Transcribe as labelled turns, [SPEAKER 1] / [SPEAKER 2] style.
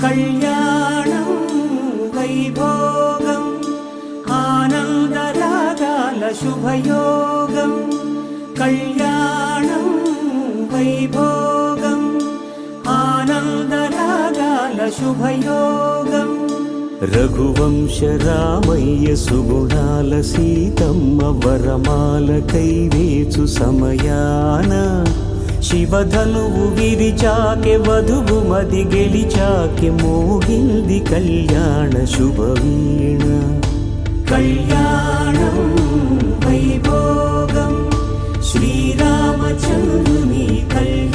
[SPEAKER 1] కళ్యాణం వైభోగం ఆనందరాగాల శుభయోగం కళ్యాణం వైభోగం ఆనందరాగాల శుభయోగం రఘువంశ రామయ్య సుగుణాల సీతమ్మ వరమాల కైవేచు సమయాన శివధనువు విరిచాకె వధువు మది గెలిచాకె మోగింది కళ్యాణ శుభవీణ కళ్యాణం వైభోగం శ్రీరామచంద్రుని కళ్యాణం